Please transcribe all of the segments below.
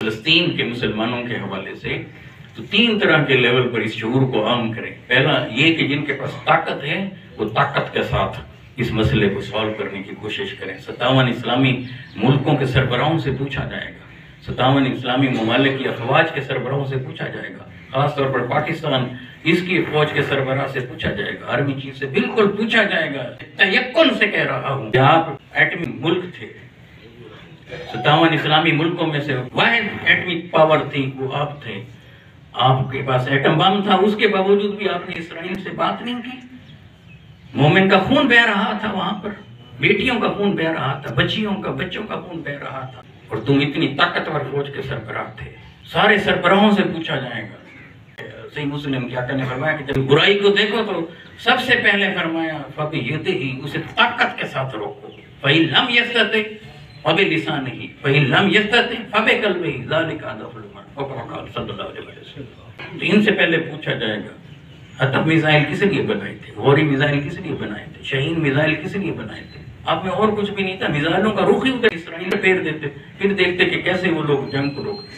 فلسطین کے مسلمانوں کے حوالے سے، تو 3 طرح کے لیول پر اس شعور کو عام کریں۔ پہلا یہ کہ جن کے پاس طاقت ہے وہ طاقت کے ساتھ اس مسئلے کو سالو کرنے کی کوشش کریں۔ 57 اسلامی ملکوں کے سربراہوں سے پوچھا جائے گا، 57 اسلامی ممالک کی افواج کے سربراہوں سے پوچھا جائے گا، خاص طور پر پاکستان اس کی فوج کے سربراہ سے پوچھا جائے گا، آرمی چیف سے بالکل پوچھا جائے گا۔ تیقن سے کہہ رہا ہوں کہ آپ ایٹمی ملک تھے، 57 اسلامی ملکوں میں سے واحد ایٹمی پاور تھی وہ آپ تھے، آپ کے پاس ایٹم بم تھا، اس کے باوجود بھی آپ نے اسرائیل سے بات نہیں کی۔ مومن کا خون بہہ رہا تھا وہاں پر، بیٹیوں کا خون بہہ رہا تھا، بچوں کا خون بہہ رہا تھا، اور تم اتنی طاقتور فوج کے سربراہ تھے۔ سارے سربراہوں سے پوچھا جائے گا۔ صحیح مسلم کیا نے فرمایا کہ جب برائی کو دیکھو تو سب سے پہلے فرمایا فَبِيَدِهِ، اسے طاقت کے ساتھ روکو، فَإِن لَمْ يَسْتَطِعْ فَبِلِسَانِهِ فَإِن لَمْ يَسْتَطِعْ فَبِقَلْبِهِ ذَلِكَ أَضْعَفُ الْإِيمَانِ وَقَالَ صلی اللہ علیہ وسلم۔ تو ان سے پہلے پوچھا جائے گا اتم میزائل کس لیے بنائے تھے، غوری میزائل کس لیے بنائے تھے، شہین میزائل کس لیے بنائے تھے؟ آپ میں اور کچھ بھی نہیں تھا، میزائلوں کا رخ ہی ادھر اسرائیل پہ پھیر دیتے، پھر دیکھتے کہ کیسے وہ لوگ جنگ کو روکتے۔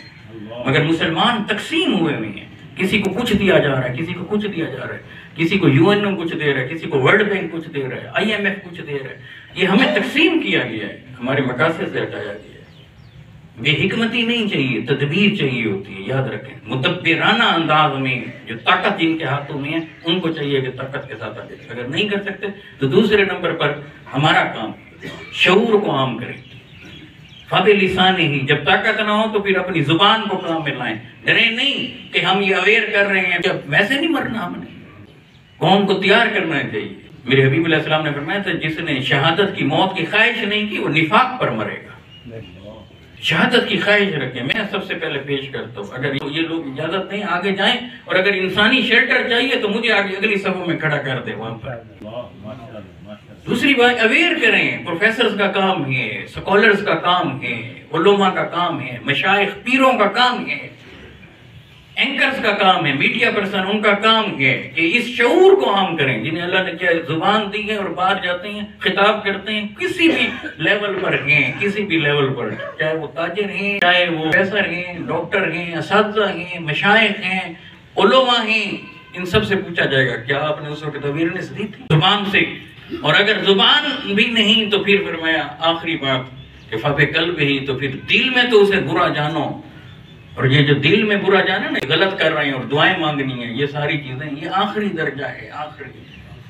مگر مسلمان تقسیم ہوئے ہوئے ہیں، کسی کو کچھ دیا جا رہا ہے، کسی کو کچھ دیا جا رہا ہے، کسی کو UN کچھ دے رہا ہے، کسی کو ورلڈ بینک کچھ دے رہا ہے، IMF کچھ دے رہا ہے۔ یہ ہمیں تقسیم کیا گیا ہے، ہمارے مقاصد سے ہٹایا گیا ہے۔ بے حکمتی نہیں چاہیے، تدبیر چاہیے ہوتی ہے، یاد رکھیں۔ مدبرانہ انداز میں جو طاقت جن کے ہاتھوں میں ہے ان کو چاہیے کہ طاقت کے ساتھ آگے، اگر نہیں کر سکتے تو دوسرے نمبر پر ہمارا کام شعور کو عام کریں۔ فَبِلِسَانِهِ، جب طاقت نہ ہو تو پھر اپنی زبان کو کام میں لائیں، ڈریں نہیں کہ ہم یہ اویئر کر رہے ہیں، جب ویسے نہیں مرنا ہم نے، قوم کو تیار کرنا چاہیے۔ میرے حبیب علیہ السلام نے فرمایا تھا جس نے شہادت کی موت کی خواہش نہیں کی وہ نفاق پر مرے گا۔ شہادت کی خواہش رکھیں۔ میں سب سے پہلے پیش کرتا ہوں، اگر یہ لوگ اجازت نہیں آگے جائیں، اور اگر انسانی شیلٹر چاہیے تو مجھے آگے اگلی صفوں میں کھڑا کر دے وہاں پر۔ دوسری بات اویئر کریں، پروفیسرز کا کام ہے، سکولرز کا کام ہے، علماء کا کام ہے، مشائخ پیروں کا کام ہے، اینکرز کا کام ہے، میڈیا پرسن ان کا کام ہے کہ اس شعور کو عام کریں جنہیں اللہ نے کیا زبان دی ہے، اور باہر جاتے ہیں خطاب کرتے ہیں، کسی بھی لیول پر ہیں، کسی بھی لیول پر، چاہے وہ تاجر ہیں، چاہے وہ پروفیسر ہیں، ڈاکٹر ہیں، اساتذہ ہیں، مشائخ ہیں، علماء ہیں، ان سب سے پوچھا جائے گا کیا آپ نے اس وقت اویئرنس دی تھی زبان سے؟ اور اگر زبان بھی نہیں تو پھر فرمایا آخری بات کہ فَبِقَلْبِهِ، تو پھر دل میں تو اسے برا جانو، اور یہ جو دل میں برا جانا نا، غلط کر رہے ہیں اور دعائیں مانگنی ہیں، یہ ساری چیزیں یہ آخری درجہ ہے، آخری،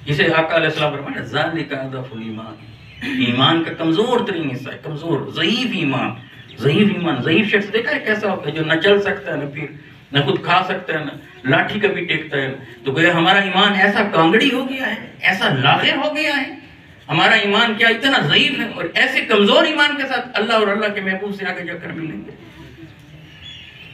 جسے آقا علیہ السلام فرمایا ذَلِكَ أَضْعَفُ الْإِيمَانِ، ایمان کا کمزور ترین حصہ ہے، کمزور ضعیف ایمان۔ ضعیف ایمان، ضعیف شخص دیکھا ہے کیسا ہوتا ہے، جو نہ چل سکتا ہے، نہ پھر نہ خود کھا سکتا ہے، نہ لاٹھی کبھی ٹیکتا ہے۔ تو گویا ہمارا ایمان ایسا کانگڑی ہو گیا ہے، ایسا لاغر ہو گیا ہے، ہمارا ایمان کیا اتنا ضعیف ہے، اور ایسے کمزور ایمان کے ساتھ اللہ اور اللہ کے محبوب سے آگے جا کر ملیں گے۔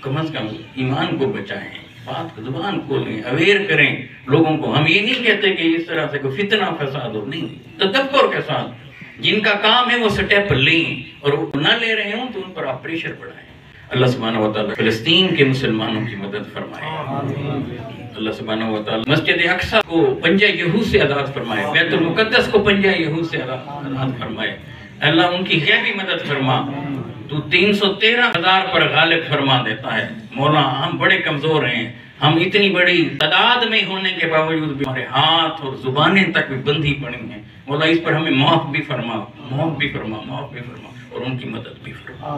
کم از کم ایمان کو بچائیں، بات زبان کھولیں، اویئر کریں لوگوں کو۔ ہم یہ نہیں کہتے کہ اس طرح سے کوئی فتنہ فساد ہو، نہیں، تدبر کے ساتھ جن کا کام ہے وہ سٹیپ لیں، اور وہ نہ لے رہے ہوں تو ان پر آپ پریشر بڑھائیں۔ اللہ سبحانہ وتعالی فلسطین کے مسلمانوں کی مدد فرمائے۔ اللہ سبحانہ وتعالی مسجد اقصی کو پنجہ یہود سے آزاد فرمائے، بیت المقدس کو پنجہ یہود سے آزاد فرمائے۔ اللہ ان کی غیبی مدد فرما، تو 313,000 پر غالب فرما دیتا ہے۔ مولا ہم بڑے کمزور ہیں، ہم اتنی بڑی تعداد میں ہونے کے باوجود بھی ہمارے ہاتھ اور زبانیں تک بھی بندھی پڑی ہیں۔ مولا اس پر ہمیں معاف بھی فرما، معاف بھی فرما، معاف بھی فرما، اور ان کی مدد بھی فرما۔